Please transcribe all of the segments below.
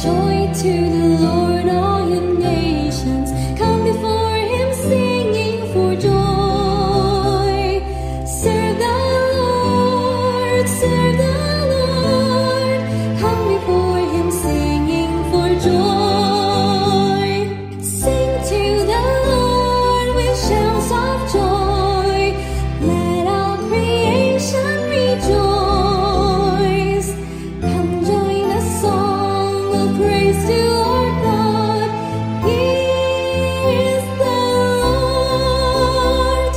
joy to the Lord, all you nations. Come before him singing for joy. Serve the Lord, serve the Lord. Come before him singing for joy. Sing to the Lord with shouts of joy. Let all creation rejoice. Come join the song of praise to our God. He is the Lord.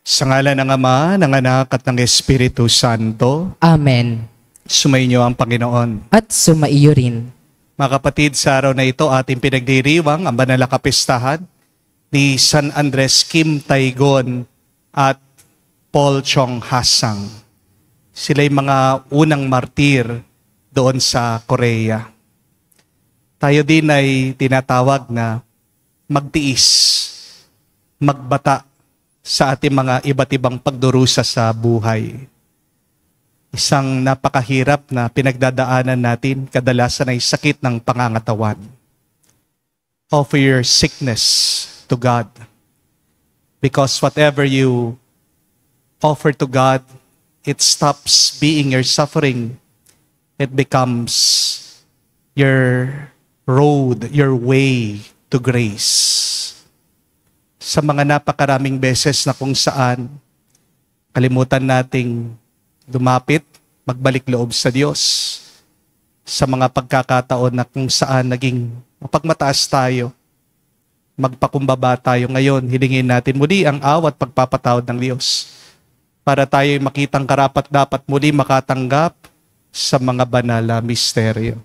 Sa ngalan ng Ama, ng Anak at ng Espiritu Santo, Amen. sumainyo ang Panginoon. At sumaiyo rin. Mga kapatid, sa araw na ito ating pinagdiriwang ang banal na kapistahan ni San Andres Kim Taygon at Paul Chong Hasang. Sila'y mga unang martir doon sa Korea. Tayo din ay tinatawag na magtiis, magbata sa ating mga iba't ibang pagdurusa sa buhay. Isang napakahirap na pinagdadaanan natin, kadalasan ay sakit ng pangangatawan. Offer your sickness to God. Because whatever you offer to God, it stops being your suffering. It becomes your road, your way to grace. Sa mga napakaraming beses na kung saan kalimutan nating lumapit, magbalik loob sa Diyos. Sa mga pagkakataon na kung saan naging mapagmataas tayo, magpakumbaba tayo ngayon, hilingin natin muli ang awa at pagpapatawad ng Diyos para tayo'y makitang karapat-dapat muli makatanggap sa mga banal na misteryo.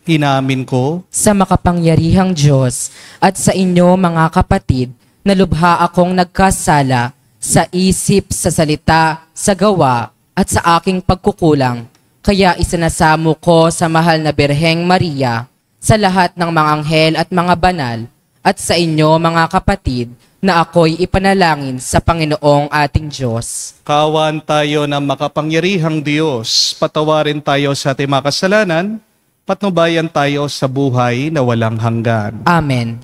Inamin ko Sa makapangyarihang Diyos at sa inyo mga kapatid, na lubha akong nagkasala sa isip, sa salita, sa gawa, at sa aking pagkukulang. Kaya isinasamo ko sa mahal na Birheng Maria, sa lahat ng mga anghel at mga banal, at sa inyo mga kapatid, na ako'y ipanalangin sa Panginoong ating Diyos. kawan tayo ng makapangyarihang Diyos, patawarin tayo sa ating mga kasalanan, patnubayan tayo sa buhay na walang hanggan. Amen.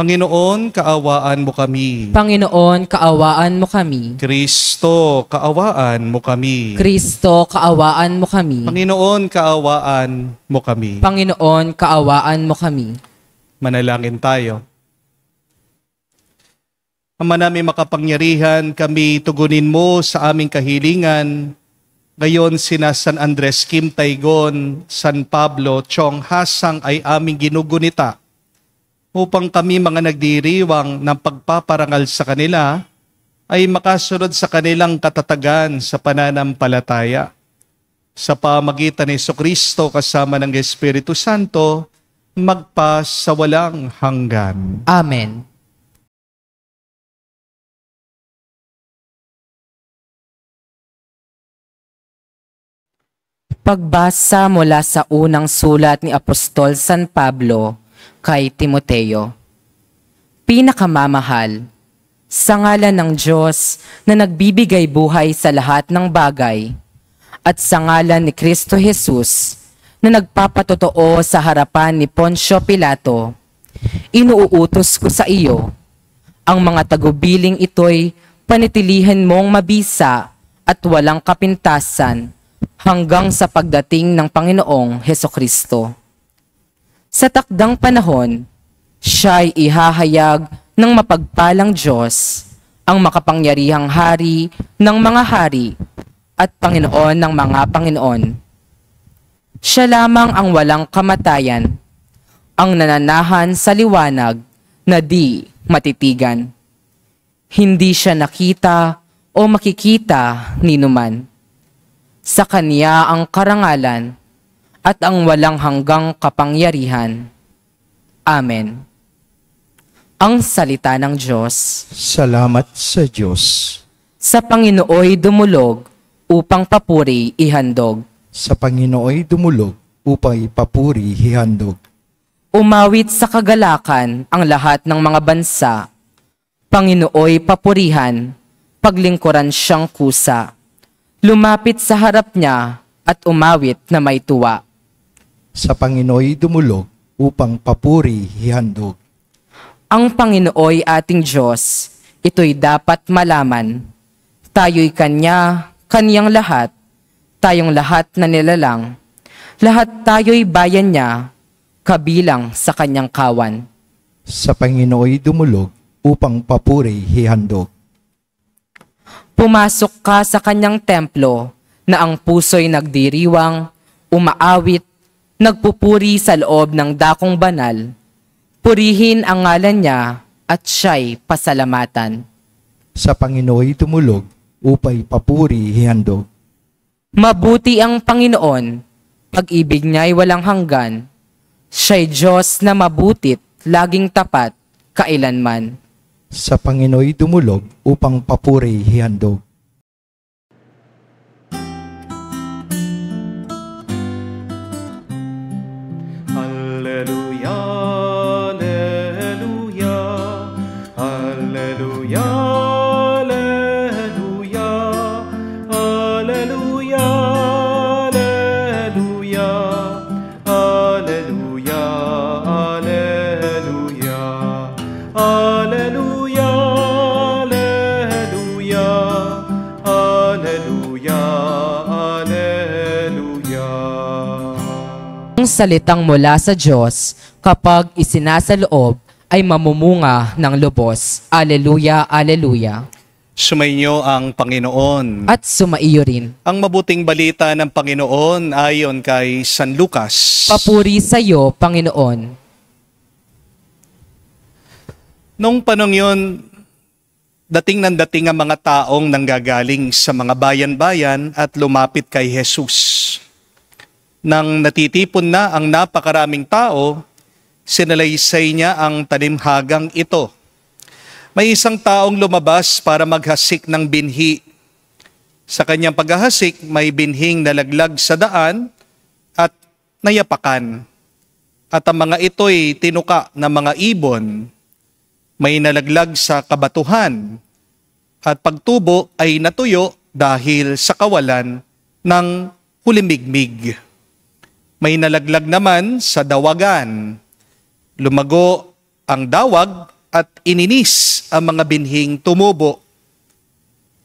Panginoon, kaawaan mo kami. Panginoon, kaawaan mo kami. Kristo, kaawaan mo kami. Kristo, kaawaan mo kami. Panginoon, kaawaan mo kami. Panginoon, kaawaan mo kami. Manalangin tayo. Ama namin makapangyarihan, kami tugunin mo sa aming kahilingan. Ngayon sina San Andres Kim Taygon, San Pablo Chong Hasang ay aming ginugunita upang kami mga nagdiriwang ng pagpaparangal sa kanila ay makasunod sa kanilang katatagan sa pananampalataya. Sa pamagitan ni Jesucristo kasama ng Espiritu Santo, magpa sa walang hanggan. Amen. Pagbasa mula sa unang sulat ni Apostol San Pablo kay Timoteo. Pinakamamahal, sa ngalan ng Diyos na nagbibigay buhay sa lahat ng bagay, at sa ngalan ni Kristo Jesus na nagpapatotoo sa harapan ni Poncio Pilato, inuutos ko sa iyo, ang mga tagubiling ito'y panitilihan mong mabisa at walang kapintasan hanggang sa pagdating ng Panginoong Hesukristo. Sa takdang panahon, siya'y ihahayag ng mapagpalang Diyos, ang makapangyarihang hari ng mga hari at Panginoon ng mga Panginoon. Siya lamang ang walang kamatayan, ang nananahan sa liwanag na di matitigan. Hindi siya nakita o makikita ni numan. Sa Kanya ang karangalan at ang walang hanggang kapangyarihan. Amen. Ang salita ng Diyos. Salamat sa Diyos. Sa Panginooy dumulog upang papuri ihandog. Sa Panginooy dumulog upang ipapuri hihandog. Umawit sa kagalakan ang lahat ng mga bansa. Panginooy papurihan, paglingkuran siyang kusa. Lumapit sa harap niya at umawit na may tuwa. Sa Panginooy dumulog upang papuri hihandog. Ang Panginooy ating Diyos, ito'y dapat malaman. Tayo'y Kanyang lahat, tayong lahat na nilalang. Lahat tayo'y bayan niya, kabilang sa Kanyang kawan. Sa Panginooy dumulog upang papuri hihandog. Pumasok ka sa Kanyang templo na ang puso'y nagdiriwang, umaawit, nagpupuri sa loob ng dakong banal. Purihin ang ngalan niya at siya'y pasalamatan. Sa Panginooy dumulog upay papuri hihandog. Mabuti ang Panginoon, pag-ibig niya'y walang hanggan. Siya'y Diyos na mabutit, laging tapat, kailanman. Sa Panginooy dumulog upang papuri hihandog. Alleluia, alleluia, alleluia, alleluia, alleluia, alleluia, alleluia, alleluia, alleluia, alleluia, alleluia. Ang salitang mula sa Diyos, kapag isinasaloob, ay mamumunga ng lubos. Alleluia, alleluia. Sumainyo ang Panginoon. At sumaiyo rin. Ang mabuting balita ng Panginoon ayon kay San Lucas. Papuri sa iyo, Panginoon. Noong panong yun, dating ang mga taong nanggagaling sa mga bayan-bayan at lumapit kay Jesus. Nang natitipon na ang napakaraming tao, sinalaysay niya ang talimhagang ito. May isang taong lumabas para maghasik ng binhi. Sa kanyang paghahasik, may binhing nalaglag sa daan at nayapakan. At ang mga ito'y tinuka ng mga ibon. May nalaglag sa kabatuhan. At pagtubo ay natuyo dahil sa kawalan ng hulimigmig. May nalaglag naman sa dawagan. Lumago ang dawag at ininis ang mga binhing tumubo.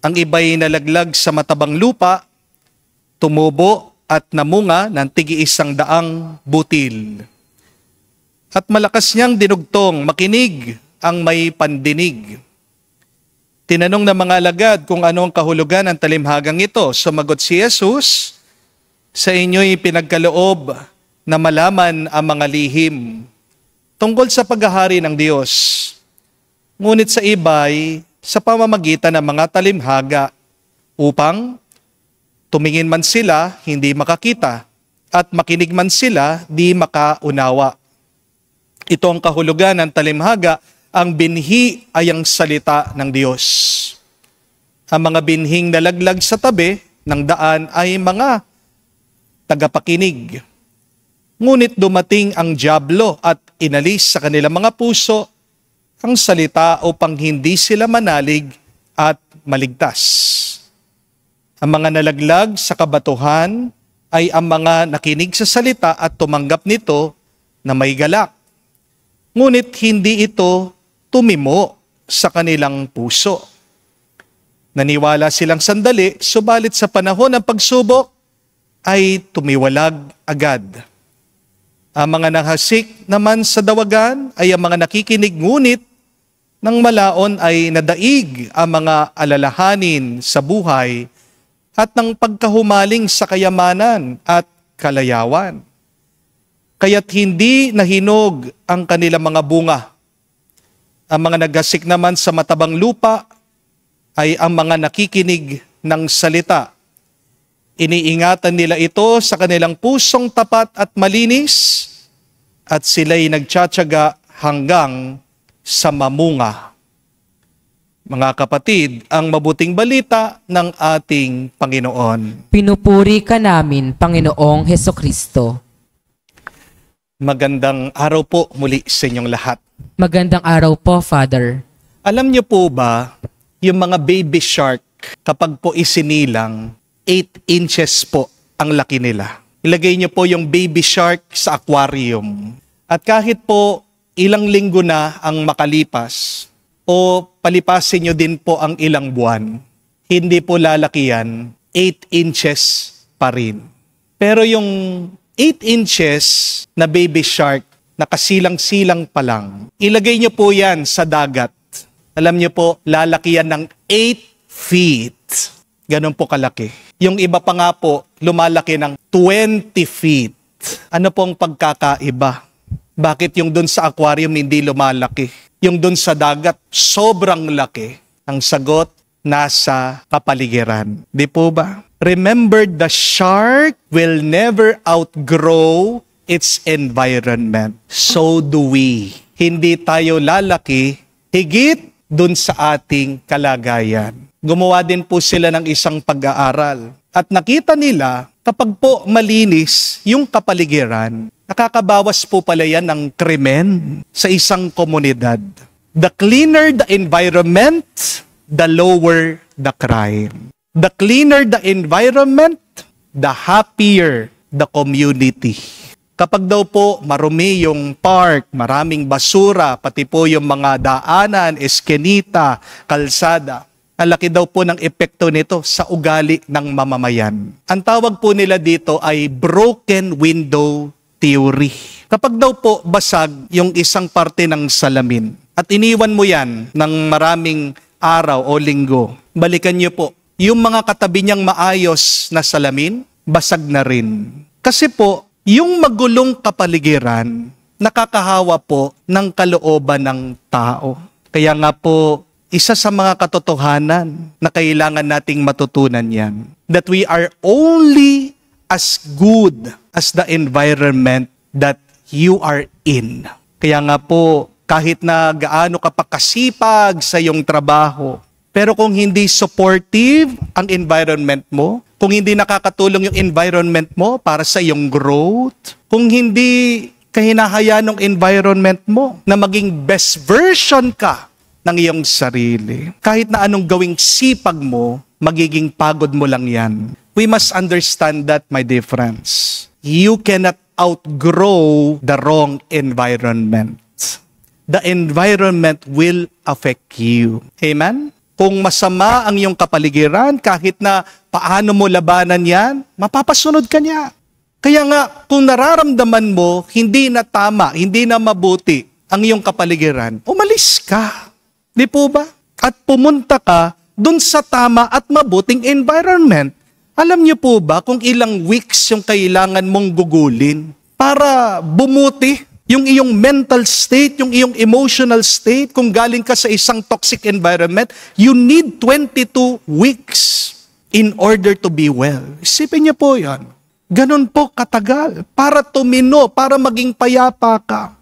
Ang iba'y nalaglag sa matabang lupa, tumubo at namunga ng tig-100 butil. At malakas niyang dinugtong, makinig ang may pandinig. Tinanong ng mga alagad kung ano ang kahulugan ng talimhagang ito. Sumagot si Jesus, sa inyo'y pinagkaloob na malaman ang mga lihim tungkol sa paghahari ng Diyos. Ngunit sa iba'y sa pamamagitan ng mga talimhaga upang tumingin man sila, hindi makakita, at makinig man sila, di makaunawa. Ito ang kahulugan ng talimhaga, ang binhi ay ang salita ng Diyos. Ang mga binhing nalaglag sa tabi ng daan ay mga tagapakinig. Ngunit dumating ang dyablo at inalis sa kanilang mga puso ang salita upang hindi sila manalig at maligtas. Ang mga nalaglag sa kabatuhan ay ang mga nakinig sa salita at tumanggap nito na may galak. Ngunit hindi ito tumimo sa kanilang puso. Naniwala silang sandali, subalit sa panahon ng pagsubok ay tumiwalag agad. Ang mga nahasik naman sa dawagan ay ang mga nakikinig, ngunit nang malaon ay nadaig ang mga alalahanin sa buhay at ng pagkahumaling sa kayamanan at kalayawan. Kaya't hindi nahinog ang kanilang mga bunga. Ang mga naghasik naman sa matabang lupa ay ang mga nakikinig ng salita. Iniingatan nila ito sa kanilang pusong tapat at malinis at sila'y nagtsatsaga hanggang sa mamunga. Mga kapatid, ang mabuting balita ng ating Panginoon. Pinupuri ka namin, Panginoong Hesukristo. Magandang araw po muli sa inyong lahat. Magandang araw po, Father. Alam niyo po ba, yung mga baby shark, kapag po isinilang, 8 inches po ang laki nila. ilagay niyo po yung baby shark sa aquarium. At kahit po ilang linggo na ang makalipas, o palipasin niyo din po ang ilang buwan, hindi po lalaki yan, 8 inches pa rin. Pero yung 8 inches na baby shark, nakasilang-silang pa lang, ilagay niyo po yan sa dagat. Alam niyo po, lalaki yan ng 8 feet. Ganon po kalaki. Yung iba pa nga po, lumalaki ng 20 feet. Ano pong pagkakaiba? Bakit yung dun sa aquarium hindi lumalaki? Yung dun sa dagat, sobrang laki. Ang sagot, nasa kapaligiran. Di po ba? Remember, the shark will never outgrow its environment. So do we. Hindi tayo lalaki higit dun sa ating kalagayan. Gumawa din po sila ng isang pag-aaral. At nakita nila, kapag po malinis yung kapaligiran, nakakabawas po pala yan ng krimen sa isang komunidad. The cleaner the environment, the lower the crime. The cleaner the environment, the happier the community. Kapag daw po marumi yung park, maraming basura, pati po yung mga daanan, eskenita, kalsada, ang laki daw po ng epekto nito sa ugali ng mamamayan. Ang tawag po nila dito ay broken window theory. Kapag daw po basag yung isang parte ng salamin at iniwan mo yan ng maraming araw o linggo, balikan niyo po, yung mga katabi niyang maayos na salamin, basag na rin. Kasi po, yung magulong kapaligiran, nakakahawa po ng kalooban ng tao. Kaya nga po, isa sa mga katotohanan na kailangan nating matutunan yan, that we are only as good as the environment that you are in. Kaya nga po, kahit na gaano ka pa kasipag sa iyong trabaho, pero kung hindi supportive ang environment mo, kung hindi nakakatulong yung environment mo para sa iyong growth, kung hindi kahinahayaan ng environment mo na maging best version ka ng iyong sarili, kahit na anong gawing sipag mo, magiging pagod mo lang yan. We must understand that, my dear friends. You cannot outgrow the wrong environment. The environment will affect you. Amen? Kung masama ang iyong kapaligiran, kahit na paano mo labanan yan, mapapasunod ka niya. Kaya nga, kung nararamdaman mo, hindi na tama, hindi na mabuti ang iyong kapaligiran, umalis ka. Di po ba? At pumunta ka dun sa tama at mabuting environment. Alam niyo po ba kung ilang weeks yung kailangan mong gugulin para bumuti yung iyong mental state, yung iyong emotional state, kung galing ka sa isang toxic environment, you need 22 weeks in order to be well. Isipin niyo po yan. Ganun po katagal para tumino, para maging payapa ka.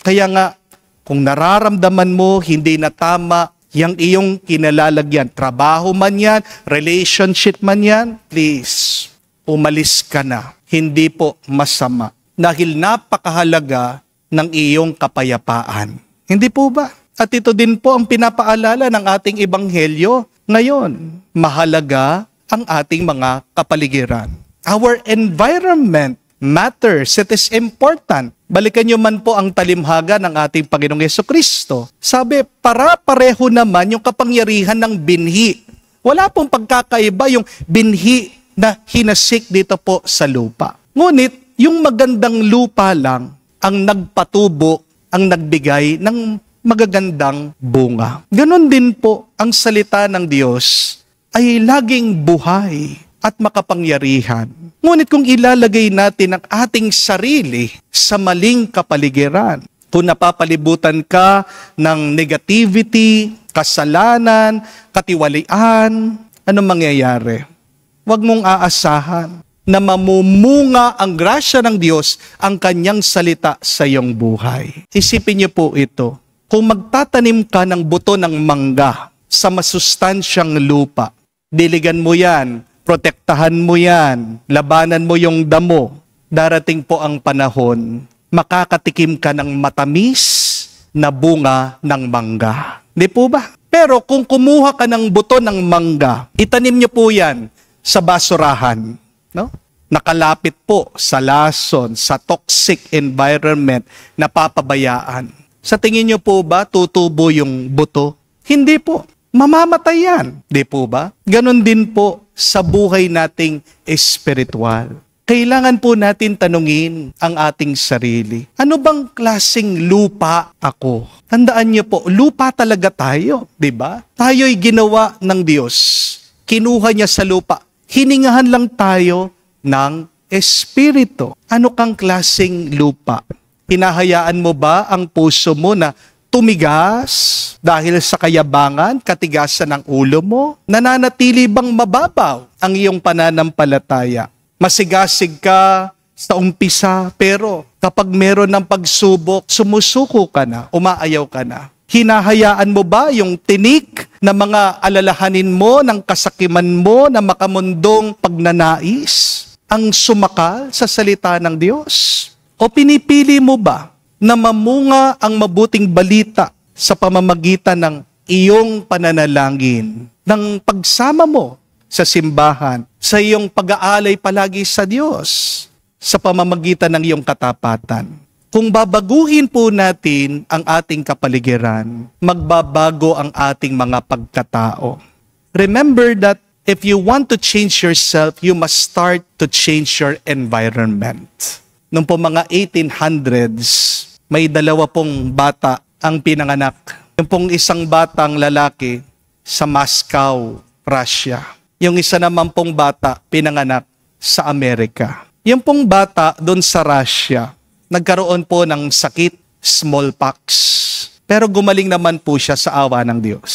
Kaya nga, kung nararamdaman mo, hindi na tama yung iyong kinalalagyan, trabaho man yan, relationship man yan, please, umalis ka na. Hindi po masama. Dahil napakahalaga ng iyong kapayapaan. Hindi po ba? At ito din po ang pinapaalala ng ating ebanghelyo ngayon. Mahalaga ang ating mga kapaligiran. Our environment matters. It is important. Balikan niyo man po ang talimhaga ng ating Panginoong Jesucristo. Sabi, para-pareho naman yung kapangyarihan ng binhi. Wala pong pagkakaiba yung binhi na hinasik dito po sa lupa. Ngunit, yung magandang lupa lang ang nagpatubo, ang nagbigay ng magagandang bunga. Ganon din po ang salita ng Diyos ay laging buhay at makapangyarihan. Ngunit kung ilalagay natin ang ating sarili sa maling kapaligiran, kung napapalibutan ka ng negativity, kasalanan, katiwalian, anong mangyayari? Huwag mong aasahan na mamumunga ang grasya ng Diyos ang kanyang salita sa iyong buhay. Isipin niyo po ito. Kung magtatanim ka ng buto ng mangga sa masustansyang lupa, diligan mo yan, protektahan mo yan, labanan mo yung damo, darating po ang panahon, makakatikim ka ng matamis na bunga ng mangga. Di po ba? Pero kung kumuha ka ng buto ng mangga, itanim niyo po yan sa basurahan. No? nakalapit po sa lason, sa toxic environment na papabayaan. Sa tingin niyo po ba tutubo yung buto? Hindi po. Mamamatay yan. Di po ba? Ganon din po sa buhay nating espiritual. Kailangan po natin tanungin ang ating sarili. Ano bang klaseng lupa ako? Tandaan niyo po, lupa talaga tayo, di ba? Tayo'y ginawa ng Diyos. Kinuha niya sa lupa. Hiningahan lang tayo ng Espiritu. Ano kang klaseng lupa? Hinahayaan mo ba ang puso mo na tumigas dahil sa kayabangan, katigasan ng ulo mo? Nananatili bang mababaw ang iyong pananampalataya? Masigasig ka sa umpisa, pero kapag meron ng pagsubok, sumusuko ka na, umaayaw ka na. Hinahayaan mo ba yung tinik na mga alalahanin mo, ng kasakiman mo, na makamundong pagnanais, ang sumakal sa salita ng Diyos? O pinipili mo ba na mamunga ang mabuting balita sa pamamagitan ng iyong pananalangin, ng pagsama mo sa simbahan, sa iyong pag-aalay palagi sa Diyos, sa pamamagitan ng iyong katapatan? Kung babaguhin po natin ang ating kapaligiran, magbabago ang ating mga pagkatao. Remember that if you want to change yourself, you must start to change your environment. Noong po mga 1800s, may dalawa pong bata ang pinanganak. Yung pong isang batang lalaki sa Moscow, Russia. Yung isa naman pong bata pinanganak sa Amerika. Yung pong bata doon sa Russia, nagkaroon po ng sakit, smallpox. Pero gumaling naman po siya sa awa ng Diyos.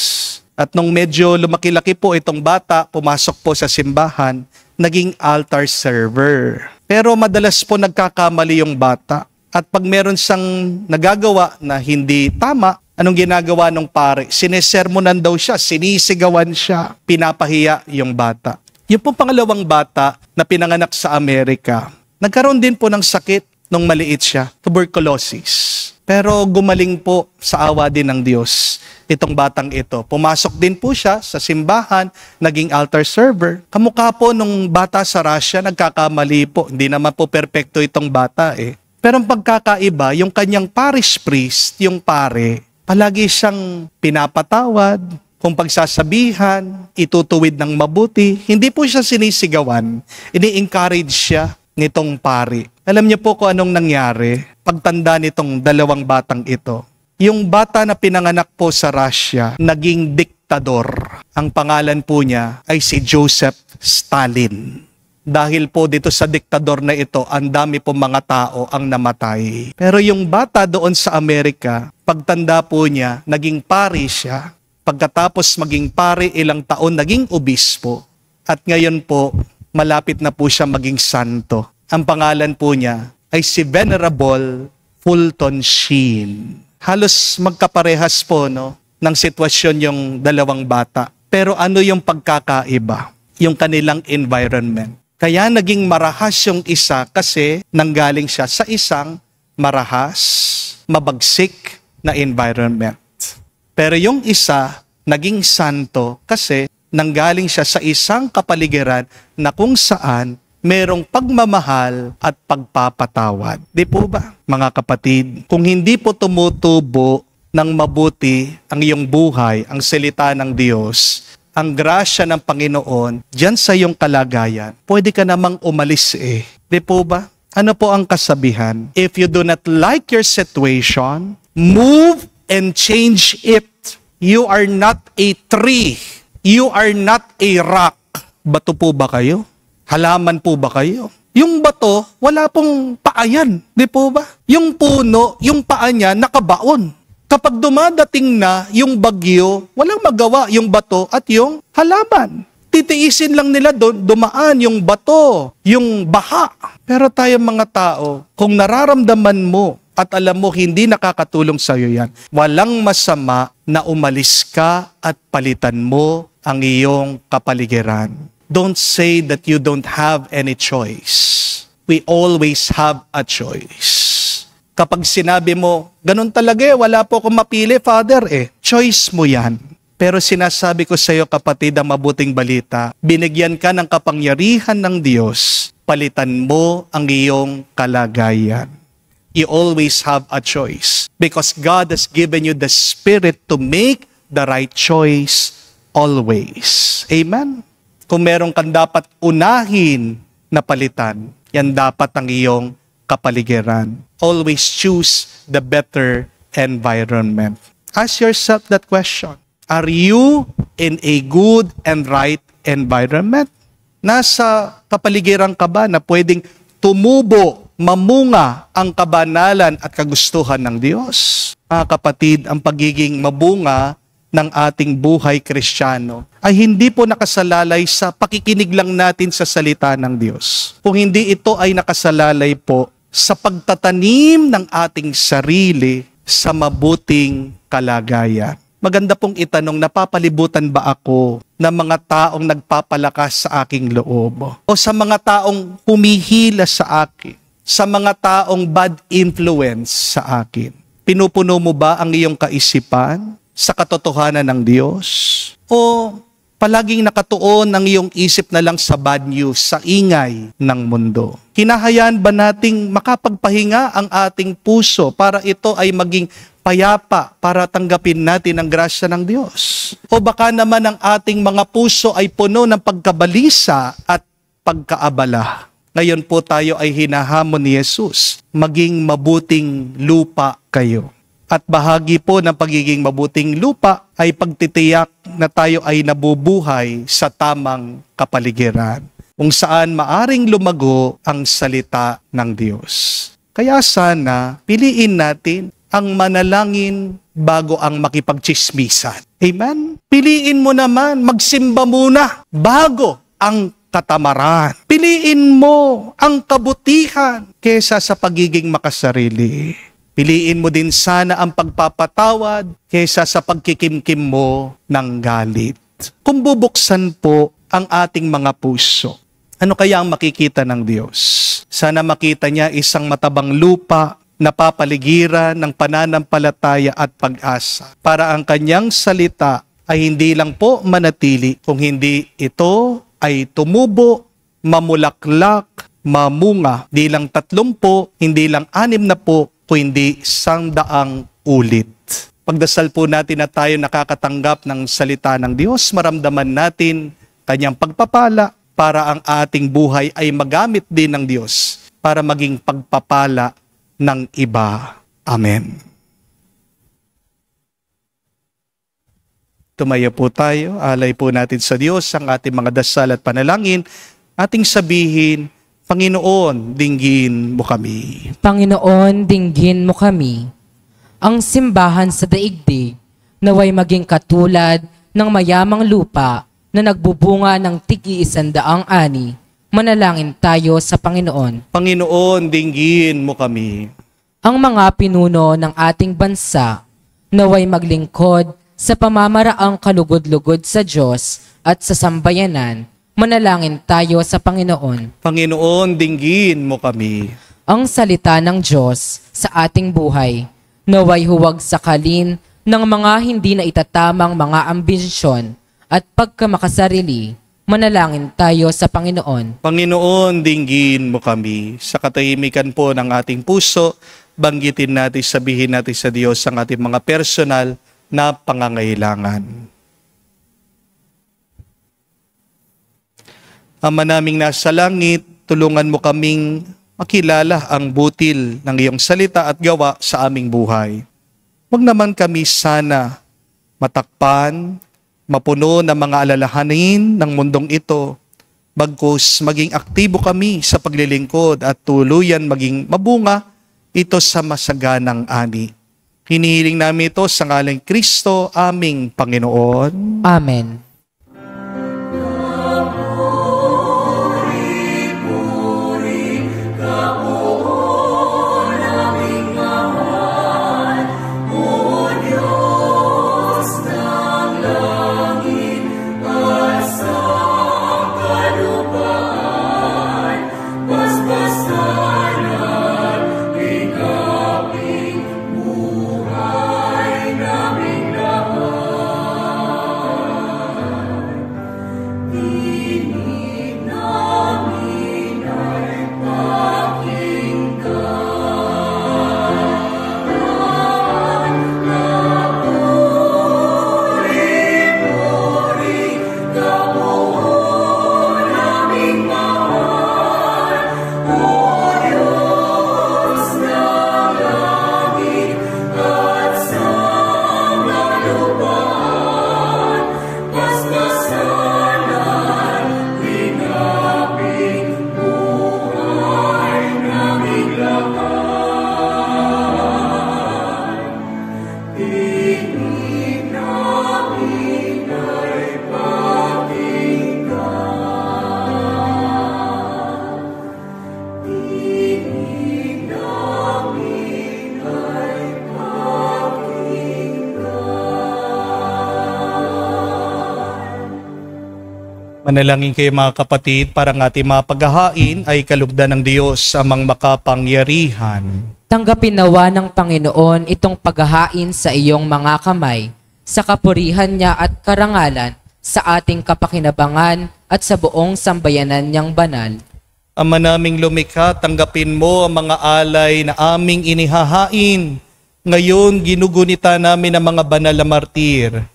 At nung medyo lumaki-laki po itong bata, pumasok po sa simbahan, naging altar server. Pero madalas po nagkakamali yung bata. At pag meron siyang nagagawa na hindi tama, anong ginagawa ng pare? Sinesermonan daw siya, sinisigawan siya, pinapahiya yung bata. Yung pong pangalawang bata na pinanganak sa Amerika, nagkaroon din po ng sakit nung maliit siya, tuberculosis. Pero gumaling po sa awa din ng Diyos itong batang ito. Pumasok din po siya sa simbahan, naging altar server. Kamukha po nung bata sa Russia, nagkakamali po. Hindi naman po perpekto itong bata eh. Pero ang pagkakaiba, yung kanyang parish priest, yung pare, palagi siyang pinapatawad, kung pagsasabihan, itutuwid ng mabuti. Hindi po siya sinisigawan, ini-encourage siya nitong pare. Alam niyo po kung anong nangyari pagtanda nitong dalawang batang ito. Yung bata na pinanganak po sa Russia, naging diktador. Ang pangalan po niya ay si Joseph Stalin. Dahil po dito sa diktador na ito, ang dami po mga tao ang namatay. Pero yung bata doon sa Amerika, pagtanda po niya, naging pari siya. Pagkatapos maging pari, ilang taon, naging obispo. At ngayon po, malapit na po siya maging santo. Ang pangalan po niya ay si Venerable Fulton Sheen. Halos magkaparehas po ng sitwasyon yung dalawang bata. Pero ano yung pagkakaiba? Yung kanilang environment. Kaya naging marahas yung isa kasi nanggaling siya sa isang marahas, mabagsik na environment. Pero yung isa, naging santo kasi nanggaling siya sa isang kapaligiran na kung saan merong pagmamahal at pagpapatawad. Di po ba, mga kapatid? Kung hindi po tumutubo ng mabuti ang iyong buhay, ang salita ng Diyos, ang grasya ng Panginoon, diyan sa iyong kalagayan, pwede ka namang umalis eh. Di po ba? Ano po ang kasabihan? If you do not like your situation, move and change it. You are not a tree. You are not a rock. Bato po ba kayo? Halaman po ba kayo? Yung bato, wala pong paa yan. Di po ba? Yung puno, yung paa niya nakabaon. Kapag dumadating na yung bagyo, walang magawa yung bato at yung halaman. Titiisin lang nila doon, dumaan yung bato, yung baha. Pero tayo mga tao, kung nararamdaman mo at alam mo hindi nakakatulong sa iyo yan, walang masama na umalis ka at palitan mo ang iyong kapaligiran. Don't say that you don't have any choice. We always have a choice. Kapag sinabi mo, ganun talaga eh, wala po akong mapili, Father eh. Choice mo yan. Pero sinasabi ko sa iyo, kapatid, ang mabuting balita, binigyan ka ng kapangyarihan ng Diyos palitan mo ang iyong kalagayan. You always have a choice because God has given you the Spirit to make the right choice always. Amen? Kung meron kang dapat unahin na palitan, yan dapat ang iyong kapaligiran. Always choose the better environment. Ask yourself that question. Are you in a good and right environment? Nasa kapaligiran ka ba na pwedeng tumubo, mamunga ang kabanalan at kagustuhan ng Diyos? Mga kapatid, ang pagiging mabunga ng ating buhay Kristiyano ay hindi po nakasalalay sa pakikinig lang natin sa salita ng Diyos. Kung hindi ito ay nakasalalay po sa pagtatanim ng ating sarili sa mabuting kalagayan. Maganda pong itanong, napapalibutan ba ako ng mga taong nagpapalakas sa aking loob? O sa mga taong humihila sa akin? Sa mga taong bad influence sa akin? Pinupuno mo ba ang iyong kaisipan sa katotohanan ng Diyos? O palaging nakatuon ang iyong isip na lang sa bad news, sa ingay ng mundo? Hinahayaan ba nating makapagpahinga ang ating puso para ito ay maging payapa para tanggapin natin ang grasya ng Diyos? O baka naman ang ating mga puso ay puno ng pagkabalisa at pagkaabala? Ngayon po tayo ay hinahamon ni Jesus, maging mabuting lupa kayo. At bahagi po ng pagiging mabuting lupa ay pagtitiyak na tayo ay nabubuhay sa tamang kapaligiran, kung saan maaring lumago ang salita ng Diyos. Kaya sana piliin natin ang manalangin bago ang makipagtsismisan. Amen? Piliin mo naman, magsimba muna bago ang katamaran. Piliin mo ang kabutihan kesa sa pagiging makasarili. Piliin mo din sana ang pagpapatawad kesa sa pagkikimkim mo ng galit. Kung bubuksan po ang ating mga puso, ano kaya ang makikita ng Diyos? Sana makita niya isang matabang lupa na papaligiran ng pananampalataya at pag-asa para ang kanyang salita ay hindi lang po manatili, kung hindi ito ay tumubo, mamulaklak, mamunga, di lang 30, hindi lang 60, kundi 100 ulit. Pagdasal po natin na tayo nakakatanggap ng salita ng Diyos, maramdaman natin kanyang pagpapala para ang ating buhay ay magamit din ng Diyos para maging pagpapala ng iba. Amen. Tumayo po tayo, alay po natin sa Diyos ang ating mga dasal at panalangin. Ating sabihin, Panginoon, dinggin mo kami. Panginoon, dinggin mo kami. Ang simbahan sa daigdig naway maging katulad ng mayamang lupa na nagbubunga ng tig-100 ani. Manalangin tayo sa Panginoon. Panginoon, dinggin mo kami. Ang mga pinuno ng ating bansa naway maglingkod sa pamamaraang kalugod-lugod sa Diyos at sa sambayanan. Manalangin tayo sa Panginoon. Panginoon, dinggin mo kami. Ang salita ng Diyos sa ating buhay, naway huwag sakalin ng mga hindi na itatamang mga ambisyon at pagkamakasarili. Manalangin tayo sa Panginoon. Panginoon, dinggin mo kami. Sa katahimikan po ng ating puso, banggitin natin, sabihin natin sa Diyos ang ating mga personal na pangangailangan. Ama naming nasa langit, tulungan mo kaming makilala ang butil ng iyong salita at gawa sa aming buhay. Huwag naman kami sana matakpan, mapuno ng mga alalahanin ng mundong ito, bagkus maging aktibo kami sa paglilingkod at tuluyan maging mabunga ito sa masaganang ani. Hinihiling namin ito sa ngalang Kristo, aming Panginoon. Amen. Manalangin kayo mga kapatid para ng ating mga paghahain ay kalugdan ng Diyos amang makapangyarihan. Tanggapin nawa ng Panginoon itong paghahain sa iyong mga kamay, sa kapurihan niya at karangalan, sa ating kapakinabangan at sa buong sambayanan niyang banal. Ama naming lumikha, tanggapin mo ang mga alay na aming inihahain. Ngayon, ginugunita namin ang mga banal na martir.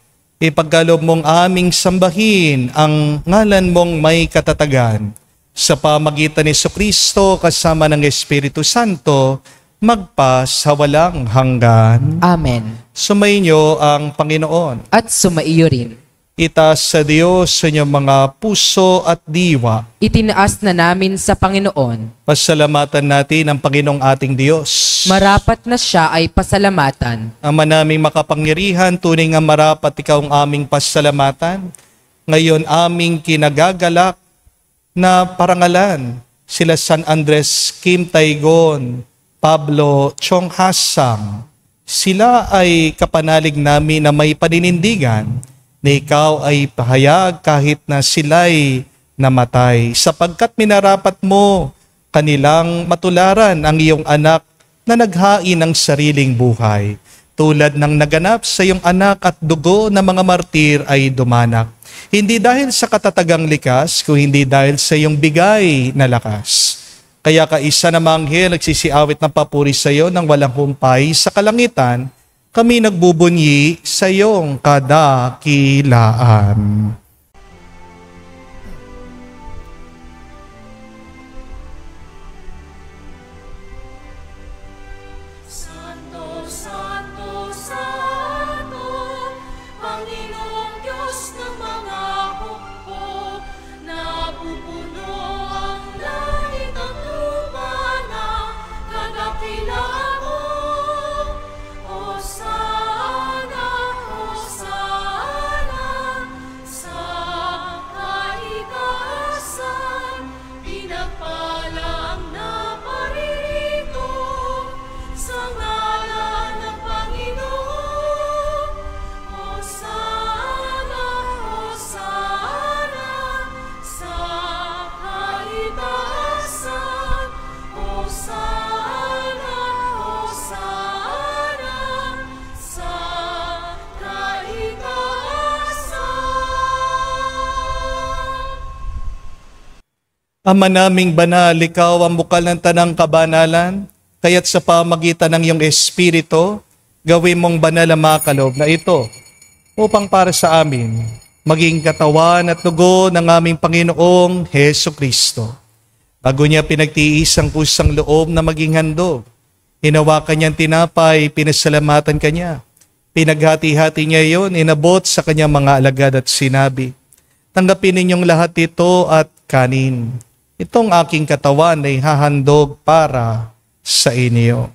Ipagkaloob mong aming sambahin ang ngalan mong may katatagan. Sa pamagitan ni Jesucristo kasama ng Espiritu Santo, magpa sa walang hanggan. Amen. Sumainyo ang Panginoon. At sumaiyo rin. Itaas sa Diyos sa inyong mga puso at diwa. Itinaas na namin sa Panginoon. Pasalamatan natin ang Panginoong ating Diyos. Marapat na siya ay pasalamatan. Ama naming makapangyarihan, tunay nga marapat ikaw ang aming pasalamatan. Ngayon aming kinagagalak na parangalan sila San Andres Kim Taygon, Pablo Chong Hasang. Sila ay kapanalig namin na may paninindigan na ikaw ay pahayag kahit na sila'y namatay, sapagkat minarapat mo kanilang matularan ang iyong anak na naghain ng sariling buhay. Tulad ng naganap sa iyong anak at dugo ng mga martir ay dumanak. Hindi dahil sa katatagang likas, kung hindi dahil sa iyong bigay na lakas. Kaya kaisa na manghel nagsisiawit ng papuri sa iyo ng walang humpay sa kalangitan, kami nagbubunyi sa iyong kadakilaan. Santo, Santo, Santo, Panginoong Diyos ng mga hukbo, napupuno ang langit at lupa ng kadakilaan mo. Hosana, Hosana, sa kaitaasan, pinagpala ang naparirito sa ngalan ng Panginoon. Hosana, Hosana, sa kaitaasan. Hosana, Hosana, sa kaitaasan. Ama naming banal, ikaw ang bukal ng tanang kabanalan, kaya't sa pamagitan ng iyong Espiritu, gawin mong banal ang mga kaloob na ito, upang para sa amin, maging katawan at dugo ng aming Panginoong Heso Kristo. Bago niya pinagtiis ang kusang loob na maging handog, hinawakan niyang tinapay, pinasalamatan kanya. Pinaghati-hati niya iyon, inabot sa kanyang mga alagad at sinabi, tanggapin ninyong lahat ito at kanin. Itong aking katawan ay hahandog para sa inyo.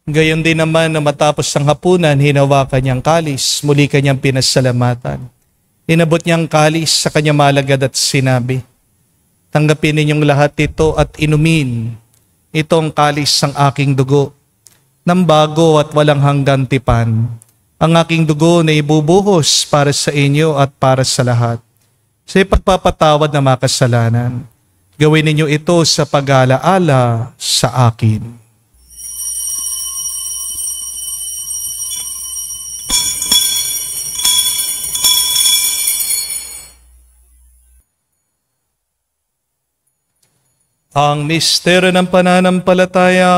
Gayon din naman na matapos ang hapunan, hinawakan niyang kalis, muli kanyang pinasalamatan. Inabot niyang kalis sa kanyang malagad at sinabi, tanggapin ninyong lahat ito at inumin. Itong kalis ng aking dugo, ng bago at walang hanggang tipan. Ang aking dugo na ibubuhos para sa inyo at para sa lahat. Sa ipagpapatawad ng mga kasalanan, gawin ninyo ito sa pag-alaala sa akin. Ang misteryo ng pananampalataya.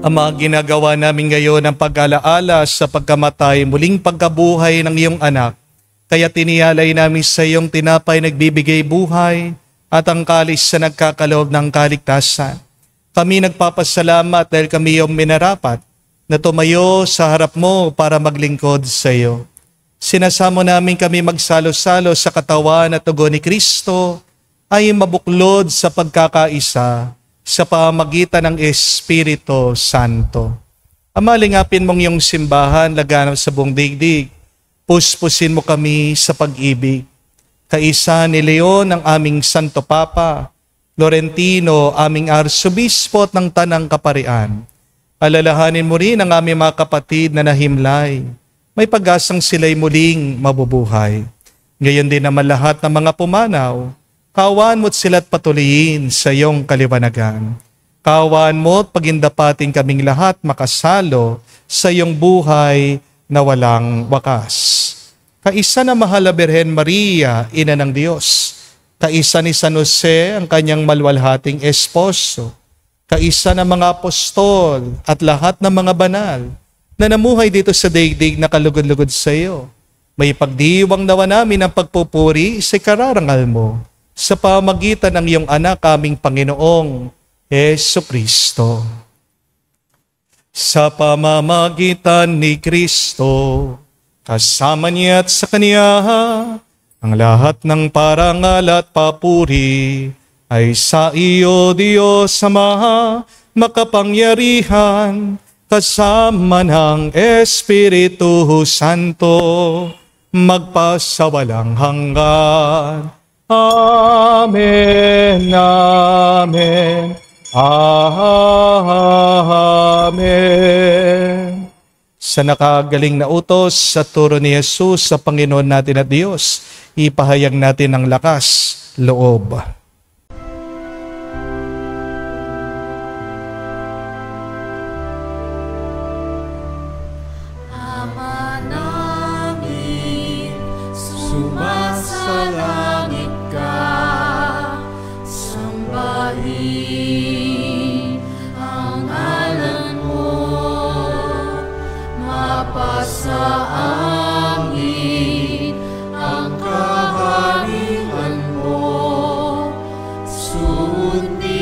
Ama, ginagawa namin ngayon ang pag-alaala sa pagkamatay, muling pagkabuhay ng iyong anak. Kaya tiniyalay namin sa iyong tinapay nagbibigay buhay at ang kalis na nagkakaloob ng kaligtasan. Kami nagpapasalamat dahil kami iyong minarapat na tumayo sa harap mo para maglingkod sa iyo. Sinasamo namin kami magsalo-salo sa katawan at dugo ni Kristo ay mabuklod sa pagkakaisa sa pamagitan ng Espiritu Santo. Ama, lingapin mong iyong simbahan, laganap sa buong digdig. Puspusin mo kami sa pag-ibig. Kaisa ni Leon ang aming Santo Papa, Florentino, aming Arsobispo at ng Tanang Kaparian. Alalahanin mo rin ang aming mga kapatid na nahimlay. May pag-asang sila'y muling mabubuhay. Ngayon din naman lahat ng mga pumanaw, kaawaan mo't sila't patuloyin sa iyong kaliwanagan. Kaawaan mo't pagindapating kaming lahat makasalo sa iyong buhay na walang wakas. Kaisa na mahal na Birhen Maria, Ina ng Diyos. Kaisa ni San Jose, ang kanyang malwalhating esposo. Kaisa ng mga apostol at lahat ng mga banal na namuhay dito sa daigdig na kalugod-lugod sa iyo. May pagdiwang nawa namin ang pagpupuri sa kararangal mo sa pamagitan ng iyong anak, aming Panginoong Jesucristo. Sa pamamagitan ni Kristo, kasama niya at sa Kanya, ang lahat ng parangal at papuri ay sa iyo, Diyos Ama, makapangyarihan, kasama ng Espiritu Santo, magpasawalang hanggan. Amen, amen, amen. Sa nakagaling na utos sa turo ni Jesus sa Panginoon natin at Diyos, ipahayag natin ang lakas, loob. Ama namin, sumasalangit ka, sambahin ang ngalan mo, mapasa amin ang kaharian mo, sundin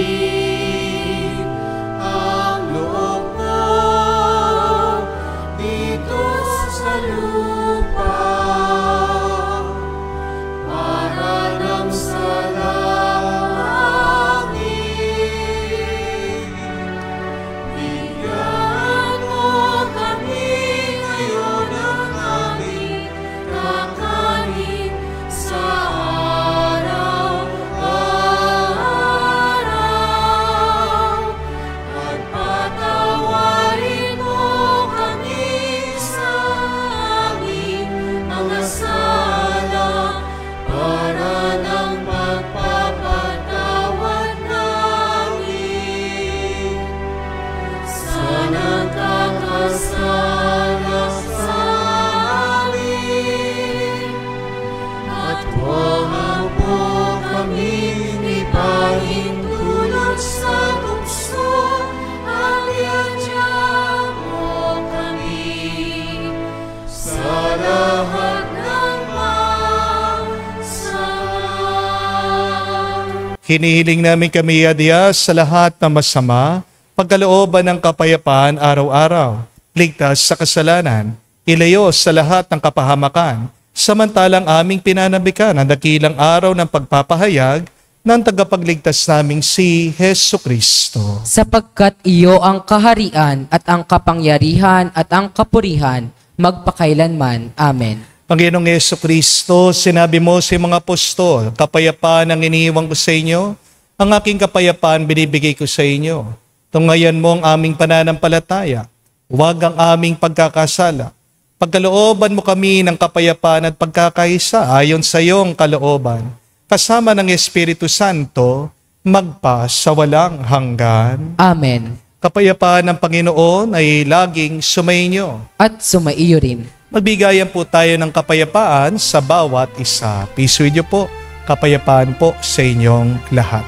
ang loob mo dito sa lupa, para nang sa langit. Bigyan mo kami ngayon ng aming kakanin sa araw-araw, at patawarin mo kami sa aming mga sala, para ng pagpapatawad namin sa nagkakasala sa amin. At huwag mo kami ipahintulot sa tukso, at iadya mo kami sa lahat ng masama. Hinihiling namin kami adya sa lahat ng masama, pagkalooban ng kapayapaan araw-araw, ligtas sa kasalanan, ilayo sa lahat ng kapahamakan, samantalang aming pinanabikan ang dakilang araw ng pagpapahayag ng tagapagligtas naming si Jesucristo. Sapagkat iyo ang kaharian at ang kapangyarihan at ang kapurihan magpakailanman. Amen. Panginoong Jesucristo, sinabi mo sa mga apostol, kapayapaan ang iniiwan ko sa inyo, ang aking kapayapaan binibigay ko sa inyo. Tungayan mo ang aming pananampalataya, huwag ang aming pagkakasala. Pagkalooban mo kami ng kapayapaan at pagkakaisa ayon sa iyong kalooban, kasama ng Espiritu Santo, magpa sa walang hanggan. Amen. Kapayapaan ng Panginoon ay laging sumainyo. At sumaiyo rin. Magbigayan po tayo ng kapayapaan sa bawat isa. Peace with you po. Kapayapaan po sa inyong lahat.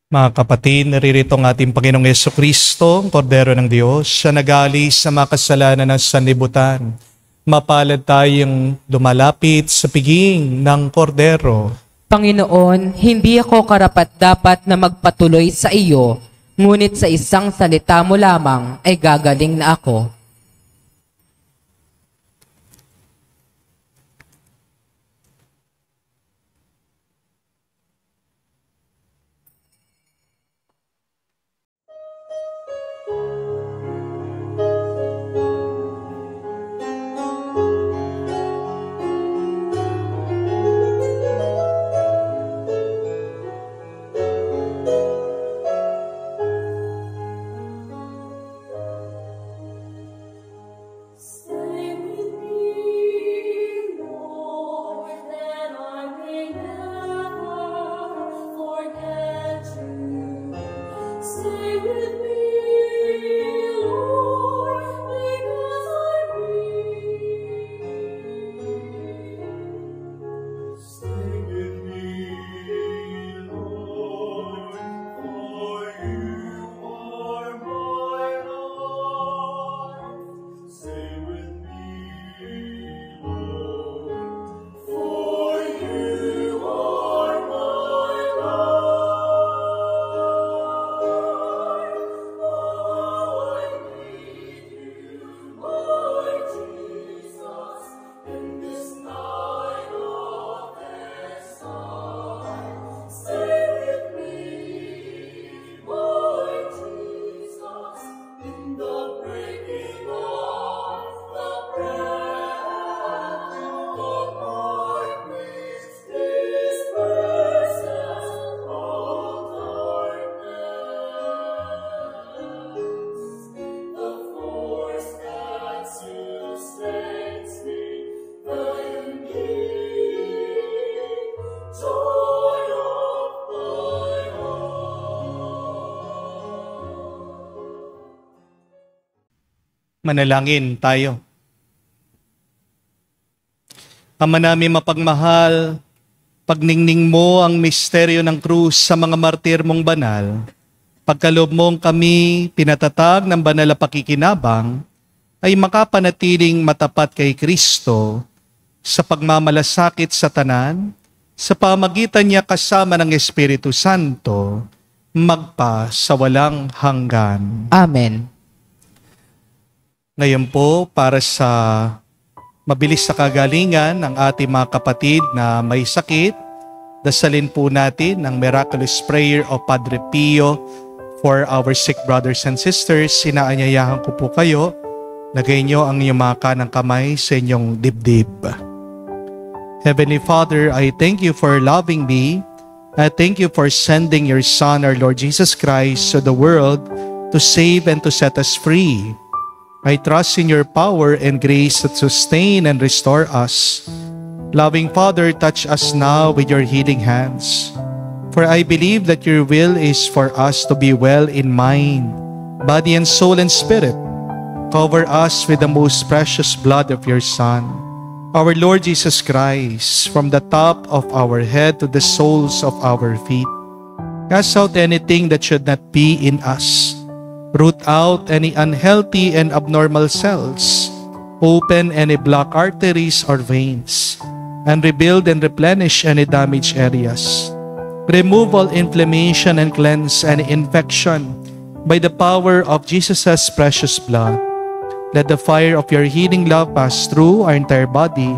Mga kapatid, naririto ang ating Panginoong Yesukristo, Kordero ng Diyos, siya nag-aalis sa mga kasalanan ng sanlibutan. Mapalad tayong lumalapit sa piging ng Kordero. Panginoon, hindi ako karapat-dapat na magpatuloy sa iyo, ngunit sa isang salita mo lamang ay gagaling na ako. Stay with me, Lord, that I may never forget you. Stay with me, Lord, because I need. Stay with me, Lord, for you are my life. Stay with me, Lord, for you are my life. Oh, I need you, Lord Jesus, in this night of exile. Stay with me, Lord Jesus, in the breaking of the breath of my midst this presence of darkness. The force that sustains me, the unique joy of my heart. Manalangin tayo. Ama namin mapagmahal, pagningning mo ang misteryo ng krus sa mga martir mong banal, pagkaloob mong kami pinatatag ng banal na pakikinabang, ay makapanatiling matapat kay Kristo sa pagmamalasakit sa tanan, sa pamagitan niya kasama ng Espiritu Santo, magpa sa walang hanggan. Amen. Ngayon po, para sa mabilis sa kagalingan ng ating mga kapatid na may sakit, dasalin po natin ang miraculous prayer of Padre Pio for our sick brothers and sisters. Sinaanyayahan ko po kayo, lagay nyo ang inyong mga kanang kamay sa inyong dibdib. Heavenly Father, I thank you for loving me. I thank you for sending your Son, our Lord Jesus Christ, to the world to save and to set us free. I trust in your power and grace that sustain and restore us. Loving Father, touch us now with your healing hands. For I believe that your will is for us to be well in mind, body and soul and spirit. Cover us with the most precious blood of your Son, our Lord Jesus Christ, from the top of our head to the soles of our feet. Cast out anything that should not be in us. Root out any unhealthy and abnormal cells. Open any blocked arteries or veins. And rebuild and replenish any damaged areas. Remove all inflammation and cleanse any infection by the power of Jesus' precious blood. Let the fire of your healing love pass through our entire body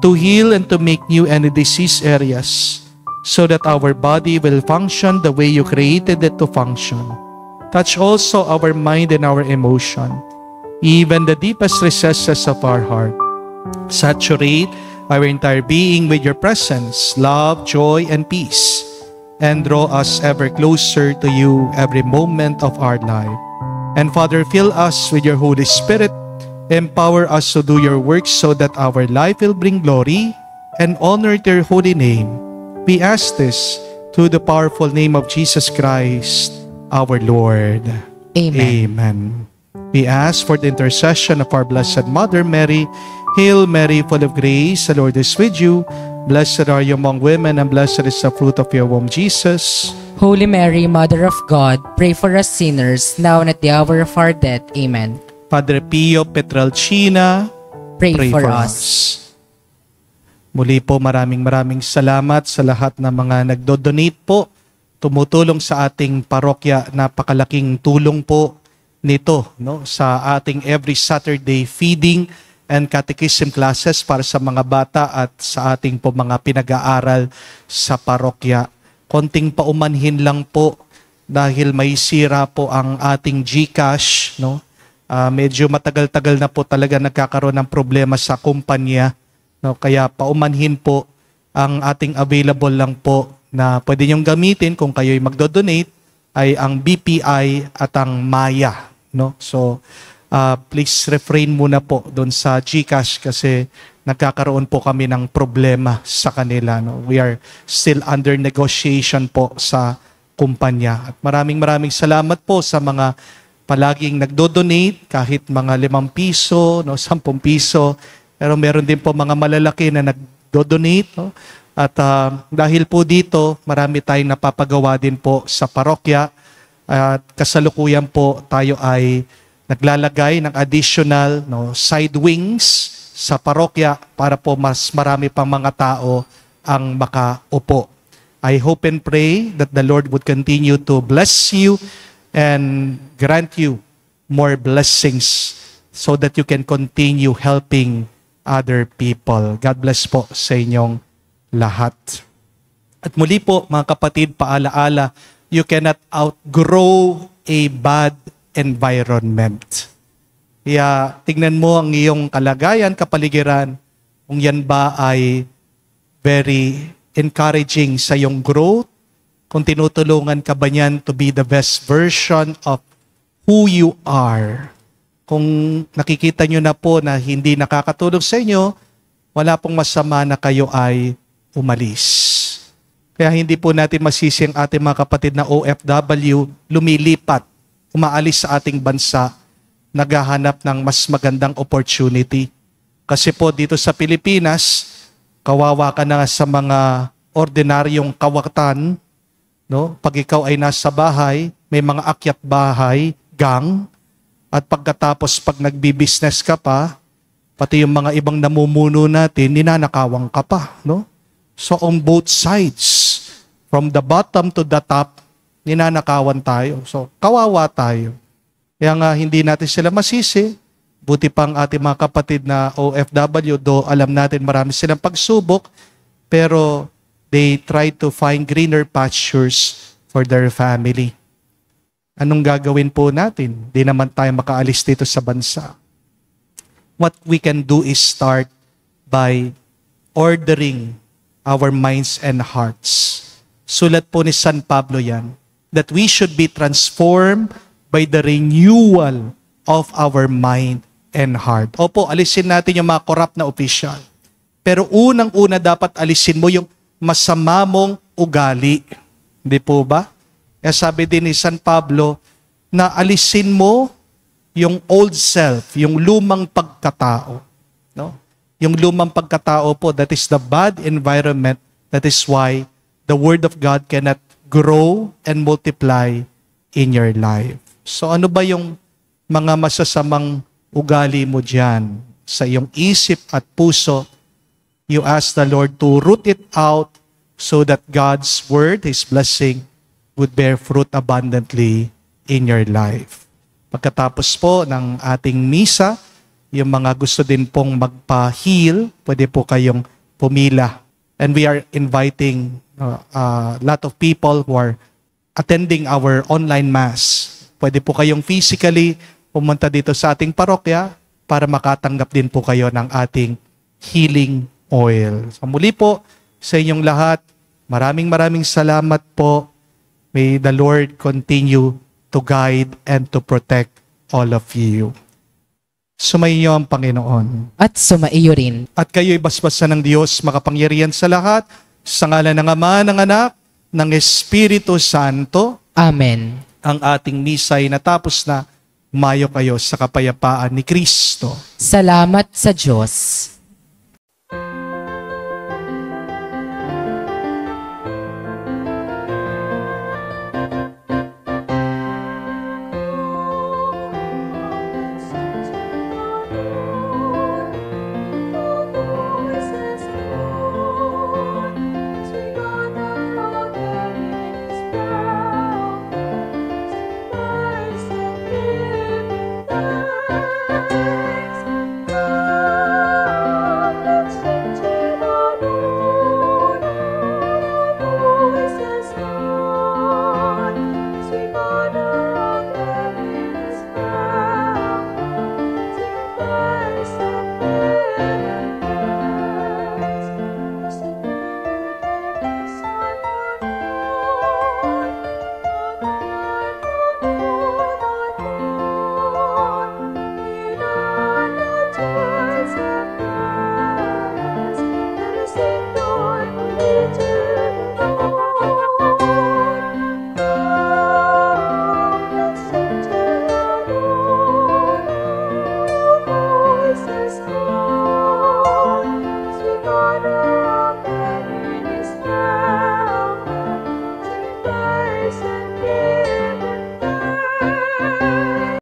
to heal and to make new any disease areas, so that our body will function the way you created it to function. Touch also our mind and our emotion, even the deepest recesses of our heart. Saturate our entire being with your presence, love, joy, and peace, and draw us ever closer to you every moment of our life. And Father, fill us with your Holy Spirit, empower us to do your work so that our life will bring glory and honor to your holy name. We ask this through the powerful name of Jesus Christ, our Lord. Amen. Amen. We ask for the intercession of our Blessed Mother Mary. Hail Mary, full of grace, the Lord is with you. Blessed are you among women, and blessed is the fruit of your womb, Jesus. Holy Mary, Mother of God, pray for us sinners, now and at the hour of our death. Amen. Padre Pio Petralcina, Pray, pray for for us. Muli po, maraming salamat sa lahat ng mga nagdo-donate po, tumutulong sa ating parokya. Napakalaking tulong po nito, no, sa ating every Saturday feeding and catechism classes para sa mga bata at sa ating po mga pinag-aaral sa parokya. Konting paumanhin lang po dahil may sira po ang ating GCash, no? Medyo matagal-tagal na po talaga nagkakaroon ng problema sa kumpanya, no? Kaya paumanhin po, ang ating available lang po na pwede niyong gamitin kung kayo'y magdo-donate ay ang BPI at ang Maya, no? So please refrain muna po doon sa GCash kasi nagkakaroon po kami ng problema sa kanila, no? We are still under negotiation po sa kumpanya. At maraming salamat po sa mga palaging nagdo-donate, kahit mga 5 piso, no, 10 piso. Pero meron din po mga malalaki na nagdo-donate, no? At dahil po dito, marami tayong napapagawa din po sa parokya. At kasalukuyan po tayo ay naglalagay ng additional, no, side wings sa parokya para po mas marami pang mga tao ang makaupo. I hope and pray that the Lord would continue to bless you and grant you more blessings so that you can continue helping other people. God bless po sa inyong lahat. At muli po, mga kapatid, paalaala, you cannot outgrow a bad environment. Kaya tignan mo ang iyong kalagayan, kapaligiran, kung yan ba ay very encouraging sa iyong growth, kung tinutulungan ka ba niyan to be the best version of who you are. Kung nakikita nyo na po na hindi nakakatulong sa inyo, wala pong masama na kayo ay umalis. Kaya hindi po natin masisi ang ating mga kapatid na OFW lumilipat, umaalis sa ating bansa, naghahanap ng mas magandang opportunity. Kasi po dito sa Pilipinas, kawawa ka na sa mga ordinaryong kawatan, no? Pag ikaw ay nasa bahay, may mga akyat bahay, gang, at pagkatapos pag nagbi-business ka pa, pati yung mga ibang namumuno natin, ninanakawang ka pa, no? So on both sides, from the bottom to the top, ninanakawan tayo. So kawawa tayo. Kaya nga hindi natin sila masisi. Buti pang ating mga kapatid na OFW, do alam natin marami silang pagsubok, pero they try to find greener pastures for their family. Anong gagawin po natin? Di naman tayo makaalis dito sa bansa. What we can do is start by ordering our minds and hearts. Sulat po ni San Pablo yan, that we should be transformed by the renewal of our mind and heart. Opo, alisin natin yung mga corrupt na opisyal. Pero unang-una dapat alisin mo yung masama mong ugali. Hindi po ba? Kaya sabi din ni San Pablo na alisin mo yung old self, yung lumang pagkatao. No? Yung lumang pagkatao po, that is the bad environment. That is why the Word of God cannot grow and multiply in your life. So ano ba yung mga masasamang ugali mo dyan sa iyong isip at puso? You ask the Lord to root it out so that God's Word, His blessing, would bear fruit abundantly in your life. Pagkatapos po ng ating misa, yung mga gusto din pong magpa-heal, pwede po kayong pumila. And we are inviting a lot of people who are attending our online mass. Pwede po kayong physically pumunta dito sa ating parokya para makatanggap din po kayo ng ating healing oil. So muli po sa inyong lahat, maraming salamat po. May the Lord continue to guide and to protect all of you. Sumaiyo ang Panginoon. At sumaiyo rin. At kayo'y basbasan ng Diyos, makapangyarihan sa lahat, sa ngalan ng Ama, ng Anak, ng Espiritu Santo. Amen. Ang ating misa ay natapos na. Umayo kayo sa kapayapaan ni Kristo. Salamat sa Diyos. Blessed day.